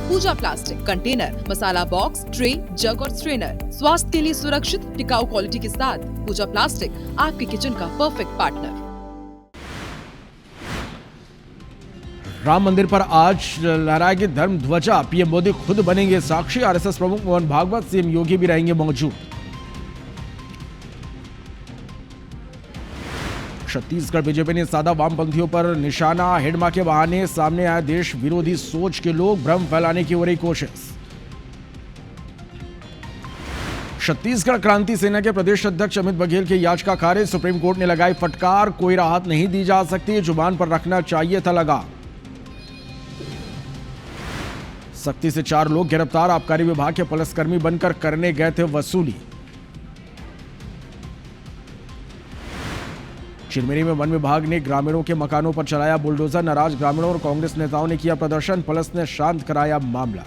पूजा plastic, container, मसाला box, tray, जग और strainer. स्वास्थ्य के लिए सुरक्षित, टिकाऊ क्वालिटी के साथ पूजा प्लास्टिक आपके किचन का परफेक्ट पार्टनर। राम मंदिर पर आज लहराएगी धर्म ध्वजा। पीएम मोदी खुद बनेंगे साक्षी। आरएसएस प्रमुख मोहन भागवत, सीएम योगी भी रहेंगे मौजूद। छत्तीसगढ़ बीजेपी ने साधा वामपंथियों पर निशाना। हेडमा के बहाने सामने आए देश विरोधी सोच के लोग, भ्रम फैलाने की हो रही कोशिश। छत्तीसगढ़ क्रांति सेना के प्रदेश अध्यक्ष अमित बघेल की याचिका खारिज। सुप्रीम कोर्ट ने लगाई फटकार, कोई राहत नहीं दी जा सकती, जुबान पर रखना चाहिए था लगाम। सख्ती से 4 लोग गिरफ्तार। आबकारी विभाग के पुलिसकर्मी बनकर करने गए थे वसूली। चिरमिरी में वन विभाग ने ग्रामीणों के मकानों पर चलाया बुलडोजर। नाराज ग्रामीणों और कांग्रेस नेताओं ने किया प्रदर्शन। पुलिस ने शांत कराया मामला।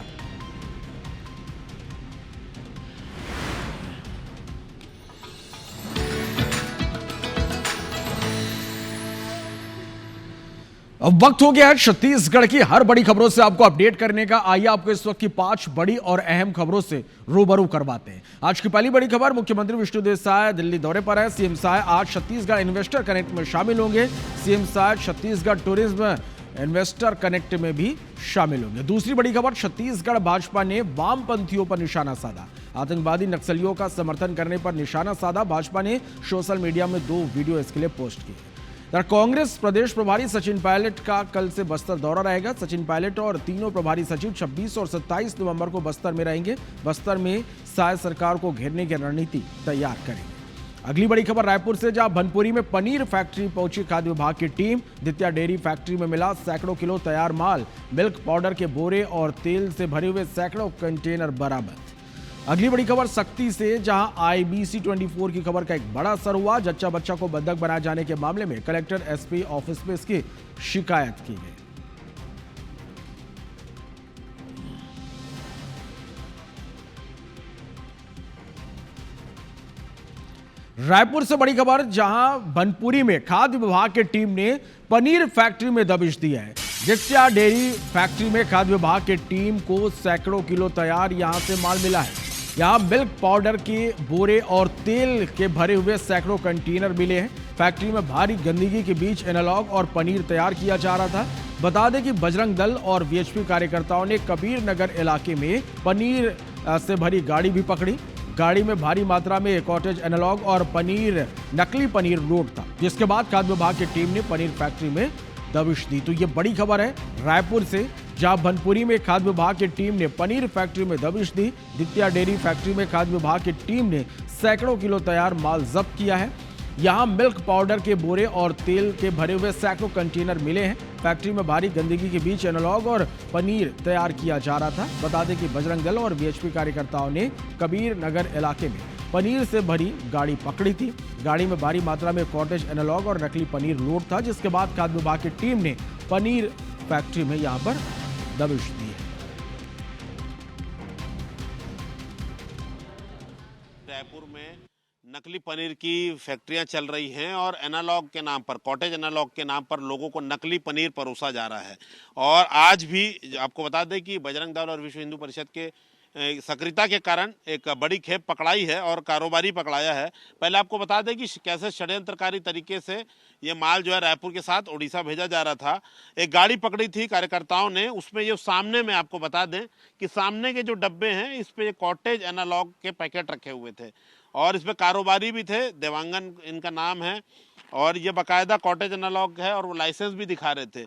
अब वक्त हो गया है छत्तीसगढ़ की हर बड़ी खबरों से आपको अपडेट करने का। आइए आपको इस वक्त की 5 बड़ी और अहम खबरों से रूबरू करवाते हैं। आज की पहली बड़ी खबर, मुख्यमंत्री विष्णुदेव साय दिल्ली दौरे पर है। सीएम साय आज छत्तीसगढ़ इन्वेस्टर कनेक्ट में शामिल होंगे। CM Sai Chhattisgarh tourism investor connect में भी शामिल होंगे। दूसरी बड़ी खबर, छत्तीसगढ़ भाजपा ने वामपंथियों पर निशाना साधा। आतंकवादी नक्सलियों का समर्थन करने पर निशाना साधा। भाजपा ने सोशल मीडिया में 2 वीडियो इसके लिए पोस्ट किए। कांग्रेस प्रदेश प्रभारी सचिन पायलट का कल से बस्तर दौरा रहेगा। सचिन पायलट और तीनों प्रभारी सचिव 26 और 27 नवंबर को बस्तर में रहेंगे। बस्तर में साय सरकार को घेरने की रणनीति तैयार करेंगे। अगली बड़ी खबर रायपुर से, जहां भनपुरी में पनीर फैक्ट्री पहुंची खाद्य विभाग की टीम। दित्या डेयरी फैक्ट्री में मिला सैकड़ों किलो तैयार माल। मिल्क पाउडर के बोरे और तेल से भरे हुए सैकड़ों कंटेनर बरामद। अगली बड़ी खबर सख्ती से, जहां IBC 24 की खबर का एक बड़ा असर हुआ। जच्चा बच्चा को बंधक बनाए जाने के मामले में कलेक्टर SP ऑफिस में इसकी शिकायत की गई। रायपुर से बड़ी खबर, जहां बनपुरी में खाद्य विभाग की टीम ने पनीर फैक्ट्री में दबिश दी है। दित्या डेयरी फैक्ट्री में खाद्य विभाग की टीम को सैकड़ों किलो तैयार यहां से माल मिला है। यहां मिल्क पाउडर के बोरे और तेल के भरे हुए सैकड़ों कंटेनर मिले हैं। फैक्ट्री में भारी गंदगी के बीच एनालॉग और पनीर तैयार किया जा रहा था। बता दें कि बजरंग दल और VHP कार्यकर्ताओं ने कबीर नगर इलाके में पनीर से भरी गाड़ी भी पकड़ी। गाड़ी में भारी मात्रा में कॉटेज एनालॉग और नकली पनीर लोड था, जिसके बाद खाद्य विभाग की टीम ने पनीर फैक्ट्री में दबिश दी। तो ये बड़ी खबर है रायपुर से, जहां भनपुरी में खाद्य विभाग की टीम ने पनीर फैक्ट्री में दबिश दी। दित्या डेयरी फैक्ट्री में खाद्य विभाग की टीम ने सैकड़ों किलो तैयार माल जब्त किया है। यहां मिल्क पाउडर के बोरे और तेल के भरे हुए सैकड़ों कंटेनर मिले हैं। फैक्ट्री में भारी गंदगी के बीच एनालॉग और पनीर तैयार किया जा रहा था। बता दें कि बजरंग दल और VHP कार्यकर्ताओं ने कबीर नगर इलाके में पनीर से भरी गाड़ी पकड़ी थी। गाड़ी में भारी मात्रा में कॉटेज एनालॉग और नकली पनीर लोड था, जिसके बाद खाद्य विभाग की टीम ने पनीर फैक्ट्री में यहां पर दबिश दी है। रायपुर में नकली पनीर की फैक्ट्रियां चल रही हैं और एनालॉग के नाम पर, कॉटेज एनालॉग के नाम पर लोगों को नकली पनीर परोसा जा रहा है। और आज भी आपको बता दें कि बजरंग दल और विश्व हिंदू परिषद के सक्रियता के कारण एक बड़ी खेप पकड़ाई है और कारोबारी पकड़ाया है। पहले आपको बता दें कि कैसे षड्यंत्रकारी तरीके से ये माल जो है रायपुर के साथ उड़ीसा भेजा जा रहा था। एक गाड़ी पकड़ी थी कार्यकर्ताओं ने, उसमें ये सामने में आपको बता दें कि सामने के जो डब्बे हैं इस पे कॉटेज एनालॉग के पैकेट रखे हुए थे और इसमें कारोबारी भी थे, देवांगन इनका नाम है, और ये बाकायदा कॉटेज एनालॉग है और वो लाइसेंस भी दिखा रहे थे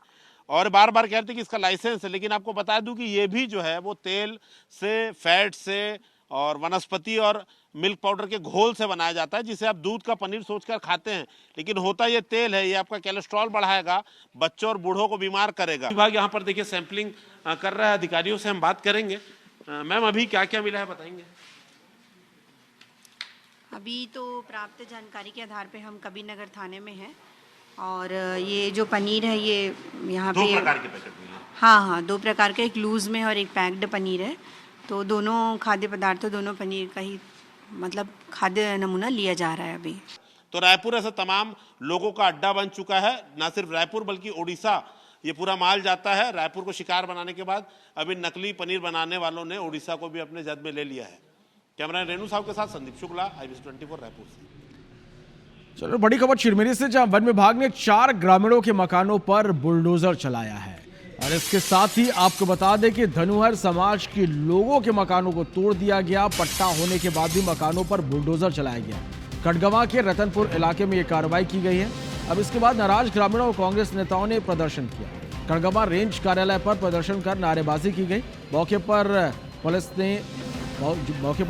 और बार बार कहते थे कि इसका लाइसेंस है। लेकिन आपको बता दूं कि ये भी जो है वो तेल से, फैट से और वनस्पति और मिल्क पाउडर के घोल से बनाया जाता है, जिसे आप दूध का पनीर सोचकर खाते हैं, लेकिन होता ये तेल है। ये आपका कोलेस्ट्रॉल बढ़ाएगा, बच्चों और बूढ़ों को बीमार करेगा। विभाग यहाँ पर देखिए सैंपलिंग कर रहा है, अधिकारियों से हम बात करेंगे। मैम अभी क्या क्या मिला है बताएंगे? अभी तो प्राप्त जानकारी के आधार पे हम कबीर नगर थाने में हैं और ये जो पनीर है ये यहाँ पे 2 प्रकार के पैकेट मिले। हाँ, 2 प्रकार के, एक लूज में और एक पैक्ड पनीर है। तो दोनों खाद्य पदार्थ, दोनों पनीर का ही मतलब खाद्य नमूना लिया जा रहा है अभी। तो रायपुर ऐसा तमाम लोगों का अड्डा बन चुका है। न सिर्फ रायपुर बल्कि उड़ीसा ये पूरा माल जाता है रायपुर को शिकार बनाने के बाद। अभी नकली पनीर बनाने वालों ने उड़ीसा को भी अपने जद में ले लिया है। कैमरा रेणु साहब के साथ संदीप शुक्ला, IBC 24 रायपुर से। चलो बड़ी खबर चिरमिरी से, जहां वन विभाग ने 4 ग्रामीणों के मकानों पर बुलडोजर चलाया है। और इसके साथ ही आपको बता दें कि धनुहर समाज के लोगों के मकानों को तोड़ दिया गया। पट्टा होने के बाद भी मकानों पर बुलडोजर चलाया गया। खड़गवां के रतनपुर इलाके में यह कार्रवाई की गई है। अब इसके बाद नाराज ग्रामीणों और कांग्रेस नेताओं ने प्रदर्शन किया। खड़गवां रेंज कार्यालय पर प्रदर्शन कर नारेबाजी की गई। मौके पर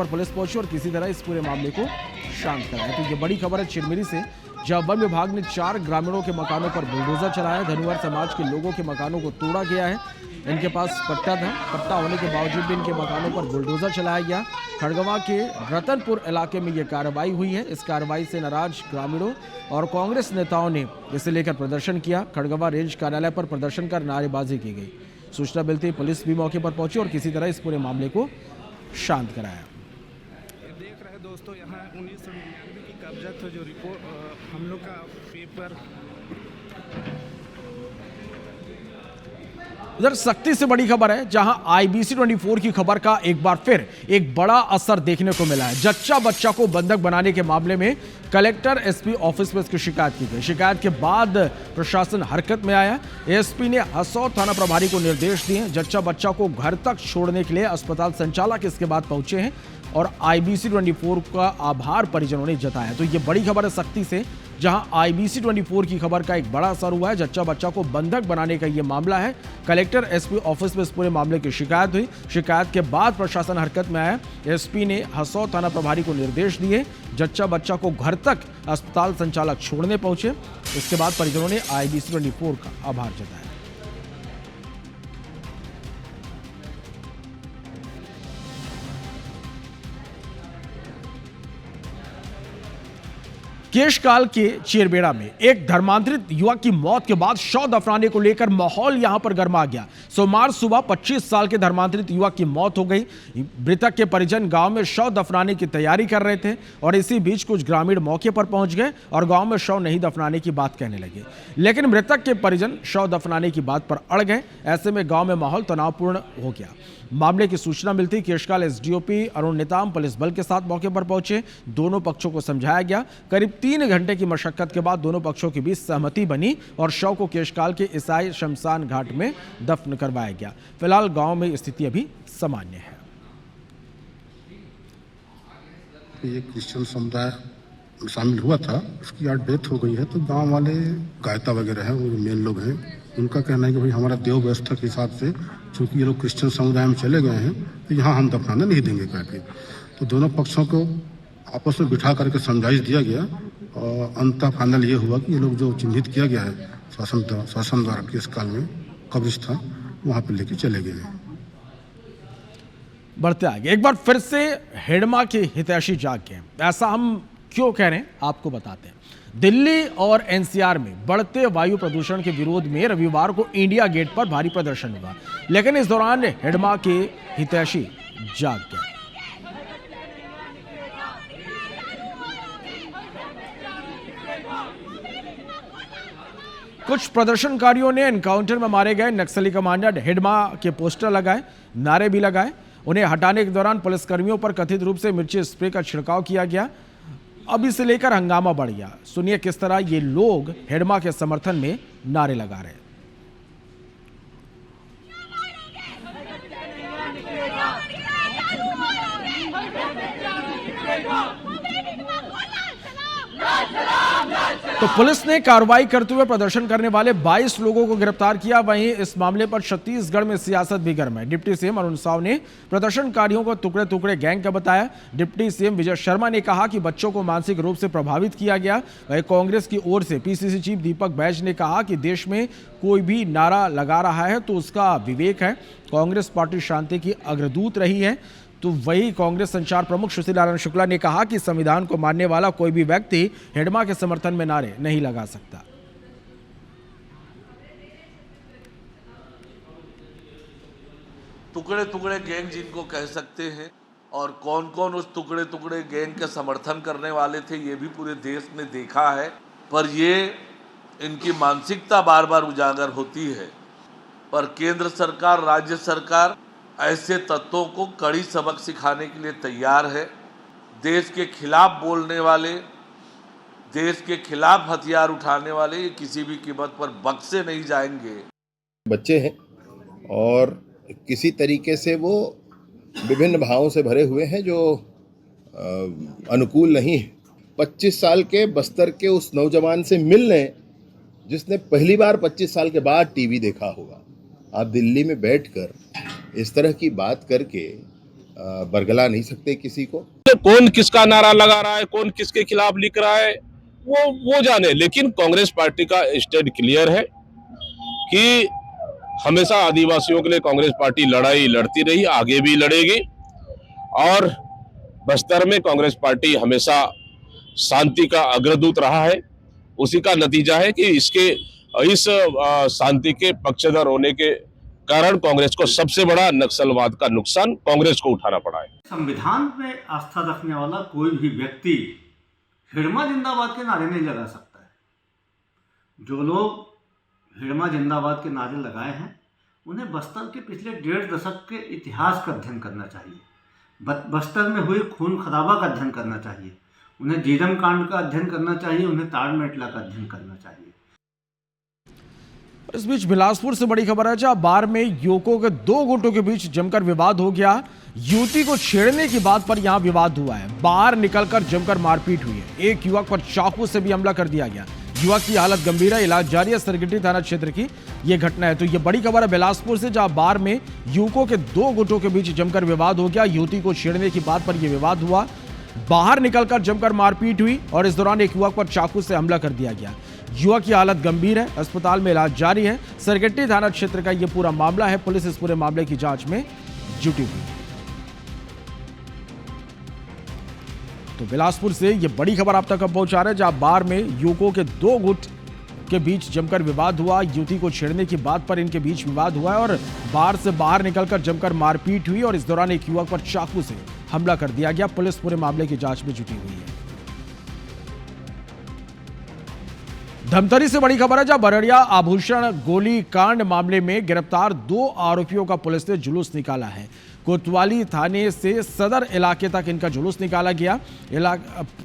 पुलिस पहुंची और किसी तरह इस पूरे मामले को शांत कराया। तो ये बड़ी खबर है चिरमिरी से, जहां वन विभाग ने 4 ग्रामीणों के मकानों पर बुलडोजर चलाया। धनुहर समाज के लोगों के मकानों को तोड़ा गया है। इनके पास पट्टा था, पट्टा होने के बावजूद भी इनके मकानों पर बुलडोजर चलाया गया। खड़गवां के रतनपुर इलाके में यह कार्रवाई हुई है। इस कार्रवाई से नाराज ग्रामीणों और कांग्रेस नेताओं ने इसे लेकर प्रदर्शन किया। खड़गवां रेंज कार्यालय पर प्रदर्शन कर नारेबाजी की गई। सूचना मिलते ही पुलिस भी मौके पर पहुंची और किसी तरह इस पूरे मामले को शांत कराया। देख रहे दोस्तों, यहाँ 1999 की कब्जा था जो रिपोर्ट हम लोग का पेपर। उधर सख्ती से बड़ी खबर है, जहां IBC 24 की खबर का एक बार फिर एक बड़ा असर देखने को मिला है। जच्चा बच्चा को बंधक बनाने के मामले में कलेक्टर SP ऑफिस में इसकी शिकायत की गई। शिकायत के बाद प्रशासन हरकत में आया। ASP ने हसौद थाना प्रभारी को निर्देश दिए। जच्चा बच्चा को घर तक छोड़ने के लिए अस्पताल संचालक इसके बाद पहुंचे हैं और IBC 24 का आभार परिजनों ने जताया। तो ये बड़ी खबर है सख्ती से, जहां IBC 24 की खबर का एक बड़ा असर हुआ है। जच्चा बच्चा को बंधक बनाने का ये मामला है। कलेक्टर SP ऑफिस में इस पूरे मामले की शिकायत हुई। शिकायत के बाद प्रशासन हरकत में आया। SP ने हसौद थाना प्रभारी को निर्देश दिए। जच्चा बच्चा को घर तक अस्पताल संचालक छोड़ने पहुंचे। इसके बाद परिजनों ने IBC 24 का आभार जताया। केशकाल के चेरबेड़ा में एक धर्मांतरित युवक की मौत के बाद शव दफनाने को लेकर माहौल यहां पर गर्मा गया। सोमवार सुबह 25 साल के धर्मांतरित युवक की मौत हो गई। मृतक के परिजन गांव में शव दफनाने की तैयारी कर रहे थे और इसी बीच कुछ ग्रामीण मौके पर पहुंच गए और गांव में शव नहीं दफनाने की बात कहने लगे। लेकिन मृतक के परिजन शव दफनाने की बात पर अड़ गए। ऐसे में गांव में माहौल तनावपूर्ण हो गया। मामले की सूचना मिलती केशकाल SDOP अरुण नेताम पुलिस बल के साथ मौके पर पहुंचे। दोनों पक्षों को समझाया गया। करीब 3 घंटे की मशक्कत के बाद दोनों पक्षों के बीच सहमति बनी और शव को केशकाल के ईसाई शमशान घाट में दफन करवाया गया। फिलहाल गांव में स्थिति अभी सामान्य है। ये क्रिश्चियन समुदाय शामिल हुआ था, उसकी आज डेथ हो गई है। तो गांव वाले गायता वगैरह हैं, वो मेन लोग हैं, उनका कहना है कि भाई हमारा देव व्यवस्था के हिसाब से चूँकि ये लोग क्रिश्चियन समुदाय में चले गए हैं तो यहाँ हम दफनाने नहीं देंगे करके। तो दोनों पक्षों को आपस में बिठा करके समझाइश दिया गया और अंततः फाइनल ये हुआ कि ये लोग जो चिन्हित किया गया है शासन द्वारा केस काल में कब्रिस्तान, वहाँ पर लेके चले गए हैं। बढ़ते आगे एक बार फिर से हेडमा के हितैषी जाग गए। ऐसा हम क्यों कह रहे हैं आपको बताते हैं। दिल्ली और NCR में बढ़ते वायु प्रदूषण के विरोध में रविवार को इंडिया गेट पर भारी प्रदर्शन हुआ, लेकिन इस दौरान हेडमा के हितैषी जाग गए। कुछ प्रदर्शनकारियों ने एनकाउंटर में मारे गए नक्सली कमांडर हेडमा के पोस्टर लगाए, नारे भी लगाए। उन्हें हटाने के दौरान पुलिसकर्मियों पर कथित रूप से मिर्ची स्प्रे का छिड़काव किया गया। अब इसे लेकर हंगामा बढ़ गया। सुनिए किस तरह ये लोग हेडमा के समर्थन में नारे लगा रहे हैं। तो पुलिस ने कार्रवाई करते हुए प्रदर्शन करने वाले 22 लोगों को गिरफ्तार किया। वहीं इस मामले पर छत्तीसगढ़ में सियासत भी गर्म है। डिप्टी CM अरुण साव ने प्रदर्शनकारियों को टुकड़े टुकड़े गैंग का बताया। डिप्टी CM विजय शर्मा ने कहा कि बच्चों को मानसिक रूप से प्रभावित किया गया। वहीं कांग्रेस की ओर से PCC चीफ दीपक बैज ने कहा कि देश में कोई भी नारा लगा रहा है तो उसका विवेक है। कांग्रेस पार्टी शांति की अग्रदूत रही है। तो वही कांग्रेस संचार प्रमुख सुशील नारायण शुक्ला ने कहा कि संविधान को मानने वाला कोई भी व्यक्ति हेडमा के समर्थन में नारे नहीं लगा सकता। टुकड़े टुकड़े गैंग जिनको कह सकते हैं और कौन कौन उस टुकड़े टुकड़े गैंग के समर्थन करने वाले थे ये भी पूरे देश ने देखा है। पर ये इनकी मानसिकता बार बार उजागर होती है पर केंद्र सरकार, राज्य सरकार ऐसे तत्वों को कड़ी सबक सिखाने के लिए तैयार है। देश के खिलाफ बोलने वाले, देश के खिलाफ हथियार उठाने वाले ये किसी भी कीमत पर बख्शे नहीं जाएंगे। बच्चे हैं और किसी तरीके से वो विभिन्न भावों से भरे हुए हैं जो अनुकूल नहीं है। 25 साल के बस्तर के उस नौजवान से मिल लें जिसने पहली बार 25 साल के बाद टीवी देखा होगा। आप दिल्ली में बैठकर इस तरह की बात करके बरगला नहीं सकते किसी को। तो कौन किसका नारा लगा रहा है, कौन किसके खिलाफ लिख रहा है, वो जाने। लेकिन कांग्रेस पार्टी का स्टैंड क्लियर है कि हमेशा आदिवासियों के लिए कांग्रेस पार्टी लड़ाई लड़ती रही, आगे भी लड़ेगी। और बस्तर में कांग्रेस पार्टी हमेशा शांति का अग्रदूत रहा है। उसी का नतीजा है कि इस शांति के पक्षधर होने के कारण कांग्रेस को सबसे बड़ा नक्सलवाद का नुकसान कांग्रेस को उठाना पड़ा है। संविधान में आस्था रखने वाला कोई भी व्यक्ति हिड़मा जिंदाबाद के नारे नहीं लगा सकता है। जो लोग हिड़मा जिंदाबाद के नारे लगाए हैं उन्हें बस्तर के पिछले 1.5 दशक के इतिहास का अध्ययन करना चाहिए। बस्तर में हुए खून खराबा का अध्ययन करना चाहिए। उन्हें जीरम कांड का अध्ययन करना चाहिए। उन्हें ताड़मेटला का अध्ययन करना चाहिए। इस बीच बिलासपुर से बड़ी खबर है, जहां बार में युवकों के 2 गुटों के बीच जमकर विवाद हो गया। युवती को छेड़ने की बात पर यहां विवाद हुआ है। बाहर निकलकर जमकर मारपीट हुई है। एक युवक पर चाकू से भी हमला कर दिया गया। युवक की हालत गंभीर है, इलाज जारी है। सरगटी थाना क्षेत्र की यह घटना है। तो यह बड़ी खबर है बिलासपुर से, जहां बार में युवकों के 2 गुटों के बीच जमकर विवाद हो गया। युवती को छेड़ने की बात पर यह विवाद हुआ। बाहर निकलकर जमकर मारपीट हुई और इस दौरान एक युवक पर चाकू से हमला कर दिया गया। युवक की हालत गंभीर है, अस्पताल में इलाज जारी है। सरगट्टी थाना क्षेत्र का यह पूरा मामला है। पुलिस इस पूरे मामले की जांच में जुटी हुई है। तो बिलासपुर से यह बड़ी खबर आप तक पहुंचा रहे हैं, जहां बार में युवकों के 2 गुट के बीच जमकर विवाद हुआ। युवती को छेड़ने की बात पर इनके बीच विवाद हुआ है और बार से बाहर निकलकर जमकर मारपीट हुई और इस दौरान एक युवक पर चाकू से हमला कर दिया गया। पुलिस पूरे मामले की जांच में जुटी हुई है। धमतरी से बड़ी खबर है, जहां बरड़िया आभूषण गोली कांड मामले में गिरफ्तार 2 आरोपियों का पुलिस ने जुलूस निकाला है। कोतवाली थाने से सदर इलाके तक इनका जुलूस निकाला गया।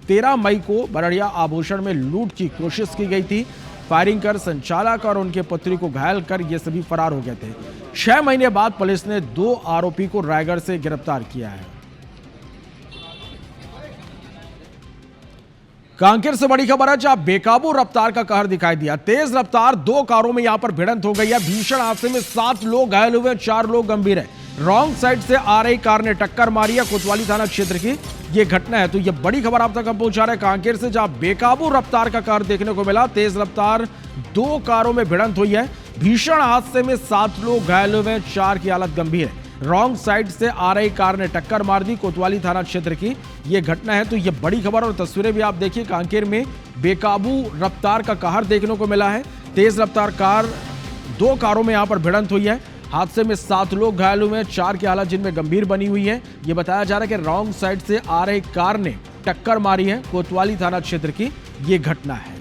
13 मई को बरड़िया आभूषण में लूट की कोशिश की गई थी। फायरिंग कर संचालक और उनके पुत्री को घायल कर ये सभी फरार हो गए थे। 6 महीने बाद पुलिस ने 2 आरोपी को रायगढ़ से गिरफ्तार किया है। कांकेर से बड़ी खबर है, जहां बेकाबू रफ्तार का कहर दिखाई दिया। तेज रफ्तार 2 कारों में यहां पर भिड़ंत हो गई है। भीषण हादसे में 7 लोग घायल हुए, 4 लोग गंभीर है। रॉन्ग साइड से आ रही कार ने टक्कर मारी है। कोतवाली थाना क्षेत्र की यह घटना है। तो यह बड़ी खबर आप तक हम पहुंचा रहे हैं कांकेर से, जहां बेकाबू रफ्तार का कहर देखने को मिला। तेज रफ्तार 2 कारों में भिड़ंत हुई है। भीषण हादसे में 7 लोग घायल हुए, 4 की हालत गंभीर है। रॉन्ग साइड से आ रही कार ने टक्कर मार दी। कोतवाली थाना क्षेत्र की यह घटना है। तो यह बड़ी खबर और तस्वीरें भी आप देखिए। कांकेर में बेकाबू रफ्तार का कहर देखने को मिला है। तेज रफ्तार कार 2 कारों में यहां पर भिड़ंत हुई है। हादसे में 7 लोग घायल हुए हैं, 4 की हालत जिनमें गंभीर बनी हुई है। यह बताया जा रहा है कि रॉन्ग साइड से आ रही कार ने टक्कर मारी है। कोतवाली थाना क्षेत्र की यह घटना है।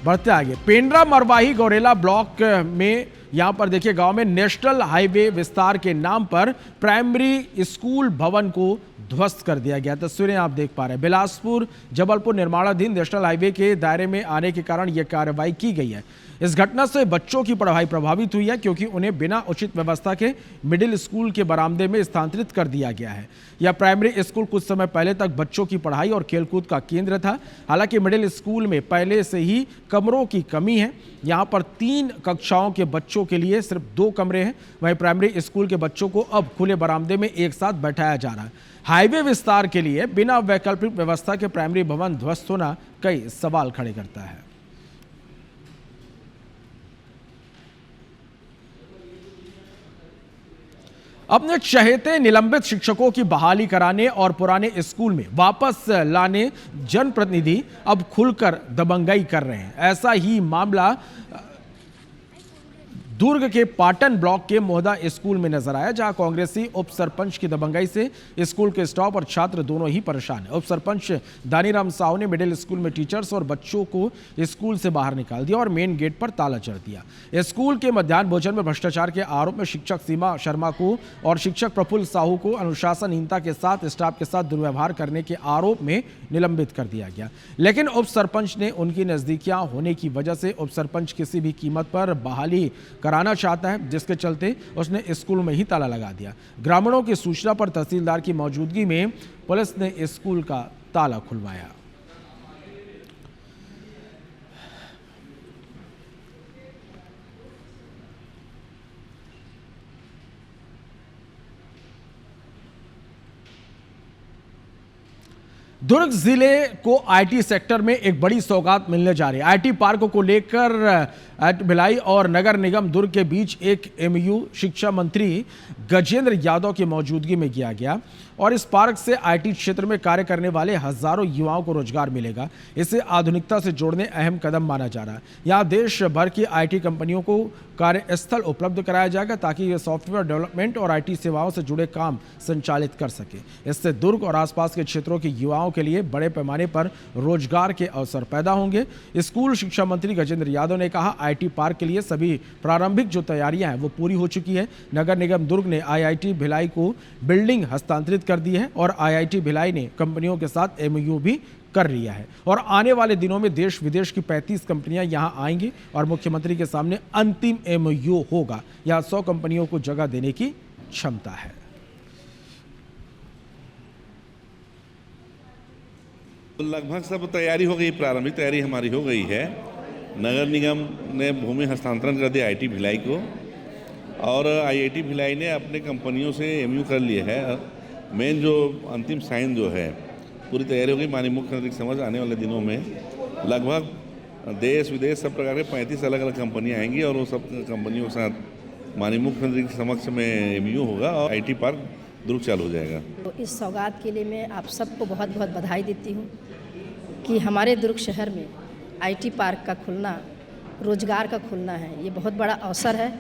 बढ़ते आगे, पेंड्रा मरवाही गौरेला ब्लॉक में यहां पर देखिए गांव में नेशनल हाईवे विस्तार के नाम पर प्राइमरी स्कूल भवन को ध्वस्त कर दिया गया। तस्वीरें आप देख पा रहे हैं। बिलासपुर जबलपुर निर्माणाधीन नेशनल हाईवे के दायरे में आने के कारण यह कार्रवाई की गई है। इस घटना से बच्चों की पढ़ाई प्रभावित हुई है, क्योंकि उन्हें बिना उचित व्यवस्था के मिडिल स्कूल के बरामदे में स्थानांतरित कर दिया गया है। यह प्राइमरी स्कूल कुछ समय पहले तक बच्चों की पढ़ाई और खेलकूद का केंद्र था। हालांकि मिडिल स्कूल में पहले से ही कमरों की कमी है। यहाँ पर 3 कक्षाओं के बच्चों के लिए सिर्फ 2 कमरे हैं। वहीं प्राइमरी स्कूल के बच्चों को अब खुले बरामदे में एक साथ बैठाया जा रहा है। हाईवे विस्तार के लिए बिना वैकल्पिक व्यवस्था के प्राइमरी भवन ध्वस्त होना कई सवाल खड़े करता है। अपने चहेते निलंबित शिक्षकों की बहाली कराने और पुराने स्कूल में वापस लाने जनप्रतिनिधि अब खुलकर दबंगई कर रहे हैं। ऐसा ही मामला दुर्ग के पाटन ब्लॉक के मोहदा स्कूल में नजर आया, जहां कांग्रेसी उप सरपंच की दबंगई से स्कूल के स्टाफ और छात्र दोनों ही परेशान हैं। उप सरपंच दानीराम साहू ने मिडिल स्कूल में टीचर्स और बच्चों को स्कूल से बाहर निकाल दिया और मेन गेट पर ताला चढ़ दिया। स्कूल के मध्याह्न भोजन में भ्रष्टाचार के आरोप में शिक्षक सीमा शर्मा को और शिक्षक प्रफुल्ल साहू को अनुशासनहीनता के साथ स्टाफ के साथ दुर्व्यवहार करने के आरोप में निलंबित कर दिया गया। लेकिन उप सरपंच ने उनकी नजदीकियां होने की वजह से उप सरपंच किसी भी कीमत पर बहाली कराना चाहता है, जिसके चलते उसने स्कूल में ही ताला लगा दिया। ग्रामीणों की सूचना पर तहसीलदार की मौजूदगी में पुलिस ने स्कूल का ताला खुलवाया। दुर्ग जिले को आईटी सेक्टर में एक बड़ी सौगात मिलने जा रही है। आईटी पार्क को लेकर भिलाई और नगर निगम दुर्ग के बीच एक एमयू शिक्षा मंत्री गजेंद्र यादव की मौजूदगी में किया गया और इस पार्क से आईटी क्षेत्र में कार्य करने वाले हजारों युवाओं को रोजगार मिलेगा। इसे आधुनिकता से जोड़ने अहम कदम माना जा रहा है। यहाँ देश भर की आईटी कंपनियों को कार्यस्थल उपलब्ध कराया जाएगा ताकि ये सॉफ्टवेयर डेवलपमेंट और आईटी सेवाओं से जुड़े काम संचालित कर सके। इससे दुर्ग और आसपास के क्षेत्रों के युवाओं के लिए बड़े पैमाने पर रोजगार के अवसर पैदा होंगे। स्कूल शिक्षा मंत्री गजेंद्र यादव ने कहा, आईटी पार्क के लिए सभी प्रारंभिक जो तैयारियां हैं वो पूरी हो चुकी है। नगर निगम दुर्ग ने आईआईटी भिलाई को बिल्डिंग हस्तांतरित कर दी है और आईआईटी भिलाई ने कंपनियों के साथ एमओयू भी कर लिया है और आने वाले दिनों में देश विदेश की 35 कंपनियां यहां आएंगी और मुख्यमंत्री के सामने अंतिम एमओयू होगा। यहां 100 कंपनियों को जगह देने की क्षमता है। लगभग सब तैयारी हो गई, प्रारंभिक तैयारी हमारी हो गई है। नगर निगम ने भूमि हस्तांतरण कर दिया आईटी भिलाई को और आईआईटी भिलाई ने अपने कंपनियों से एमयू कर लिए है। मेन जो अंतिम साइन जो है पूरी तैयारी हो गई। माननीय मुख्यमंत्री की समझ आने वाले दिनों में लगभग देश विदेश सब प्रकार के 35 अलग अलग कंपनियां आएंगी और वो सब कंपनियों के साथ माननीय मुख्यमंत्री के समक्ष में एमयू होगा और आईटी पार्क दुर्ग चालू हो जाएगा। तो इस सौगात के लिए मैं आप सबको बहुत बहुत बधाई देती हूँ कि हमारे दुर्ग शहर में आईटी पार्क का खुलना, रोजगार का खुलना है, ये बहुत बड़ा अवसर है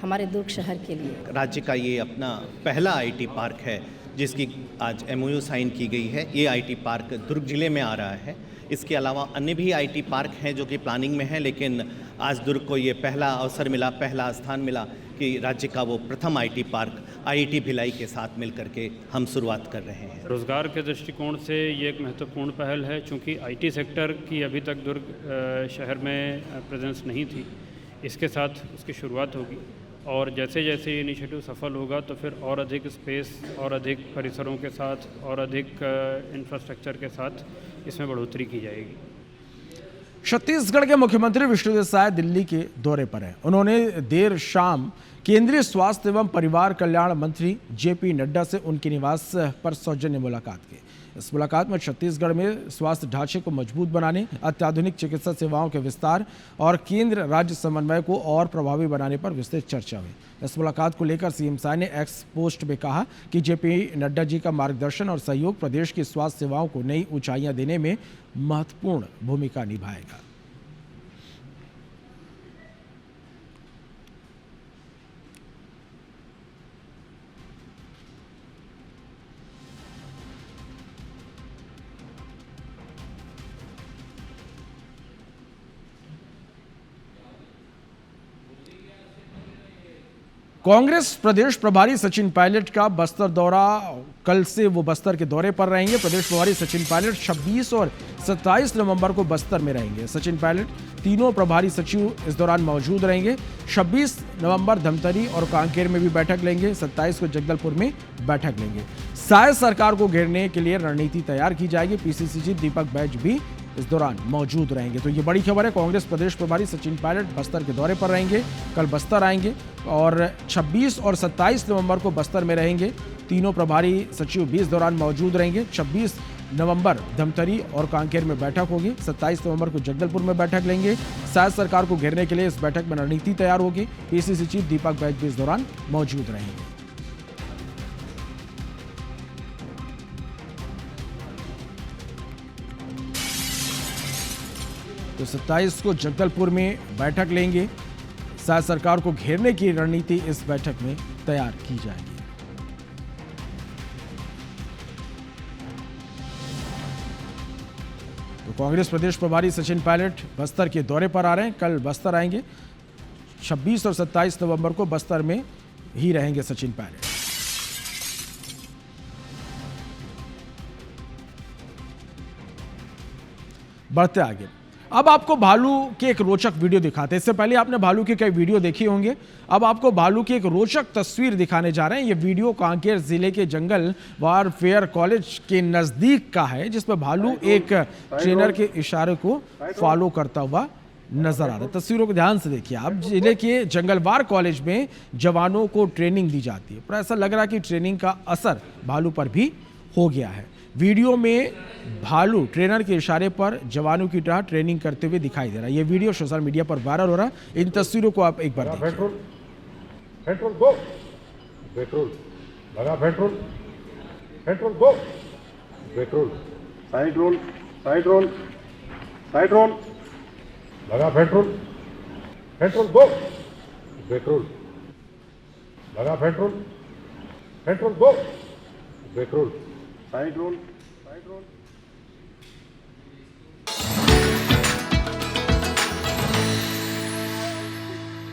हमारे दुर्ग शहर के लिए। राज्य का ये अपना पहला आईटी पार्क है जिसकी आज एमओयू साइन की गई है। ये आईटी पार्क दुर्ग जिले में आ रहा है। इसके अलावा अन्य भी आईटी पार्क हैं जो कि प्लानिंग में हैं, लेकिन आज दुर्ग को ये पहला अवसर मिला, पहला स्थान मिला कि राज्य का वो प्रथम आईटी पार्क आईआईटी भिलाई के साथ मिलकर के हम शुरुआत कर रहे हैं। रोजगार के दृष्टिकोण से ये एक महत्वपूर्ण पहल है, चूँकि आईटी सेक्टर की अभी तक दुर्ग शहर में प्रेजेंस नहीं थी। इसके साथ उसकी शुरुआत होगी और जैसे जैसे ये इनिशिएटिव सफल होगा तो फिर और अधिक स्पेस और अधिक परिसरों के साथ और अधिक इंफ्रास्ट्रक्चर के साथ इसमें बढ़ोतरी की जाएगी। छत्तीसगढ़ के मुख्यमंत्री विष्णुदेव साय दिल्ली के दौरे पर हैं। उन्होंने देर शाम केंद्रीय स्वास्थ्य एवं परिवार कल्याण मंत्री जेपी नड्डा से उनके निवास पर सौजन्य मुलाकात की। इस मुलाकात में छत्तीसगढ़ में स्वास्थ्य ढांचे को मजबूत बनाने, अत्याधुनिक चिकित्सा सेवाओं के विस्तार और केंद्र राज्य समन्वय को और प्रभावी बनाने पर विस्तृत चर्चा हुई। इस मुलाकात को लेकर सीएम साय ने एक्स पोस्ट में कहा कि जेपी नड्डा जी का मार्गदर्शन और सहयोग प्रदेश की स्वास्थ्य सेवाओं को नई ऊंचाइयां देने में महत्वपूर्ण भूमिका निभाएगा। कांग्रेस प्रदेश प्रभारी सचिन पायलट का बस्तर दौरा, कल से वो बस्तर के दौरे पर रहेंगे। प्रदेश प्रभारी सचिन पायलट 26 और 27 नवंबर को बस्तर में रहेंगे। सचिन पायलट तीनों प्रभारी सचिव इस दौरान मौजूद रहेंगे। 26 नवंबर धमतरी और कांकेर में भी बैठक लेंगे। 27 को जगदलपुर में बैठक लेंगे। साय सरकार को घेरने के लिए रणनीति तैयार की जाएगी। पीसीसी चीफ दीपक बैज भी इस दौरान मौजूद रहेंगे। तो ये बड़ी खबर है, कांग्रेस प्रदेश प्रभारी सचिन पायलट बस्तर के दौरे पर रहेंगे, कल बस्तर आएंगे और 26 और 27 नवंबर को बस्तर में रहेंगे। तीनों प्रभारी सचिव भी इस दौरान मौजूद रहेंगे। 26 नवंबर धमतरी और कांकेर में बैठक होगी। 27 नवंबर को जगदलपुर में बैठक लेंगे। साय सरकार को घेरने के लिए इस बैठक में रणनीति तैयार होगी। पीसीसी चीफ दीपक बैज भी इस दौरान मौजूद रहेंगे। तो 27 को जगदलपुर में बैठक लेंगे शायद सरकार को घेरने की रणनीति इस बैठक में तैयार की जाएगी। तो कांग्रेस प्रदेश प्रभारी सचिन पायलट बस्तर के दौरे पर आ रहे हैं। कल बस्तर आएंगे। 26 और 27 नवंबर को बस्तर में ही रहेंगे सचिन पायलट। बढ़ते आगे, अब आपको भालू के एक रोचक वीडियो दिखाते हैं। इससे पहले आपने भालू के कई वीडियो देखे होंगे। अब आपको भालू की एक रोचक तस्वीर दिखाने जा रहे हैं। ये वीडियो कांकेर जिले के जंगल वारफेयर कॉलेज के नजदीक का है, जिसमें भालू एक ट्रेनर के इशारे को फॉलो करता हुआ नजर आ रहा है। तस्वीरों को ध्यान से देखिए आप। जिले के जंगलवार कॉलेज में जवानों को ट्रेनिंग दी जाती है, पर ऐसा लग रहा है कि ट्रेनिंग का असर भालू पर भी हो गया है। वीडियो में भालू ट्रेनर के इशारे पर जवानों की तरह ट्रेनिंग करते हुए दिखाई दे रहा है। ये वीडियो सोशल मीडिया पर वायरल हो रहा है। इन तस्वीरों को आप एक बार देखिए। पेट्रोल पेट्रोल गो, पेट्रोल लगा, petrol petrol go, petrol side roll, side roll, side roll लगा, पेट्रोल पेट्रोल गो, पेट्रोल लगा, petrol petrol go, petrol side roll, side role.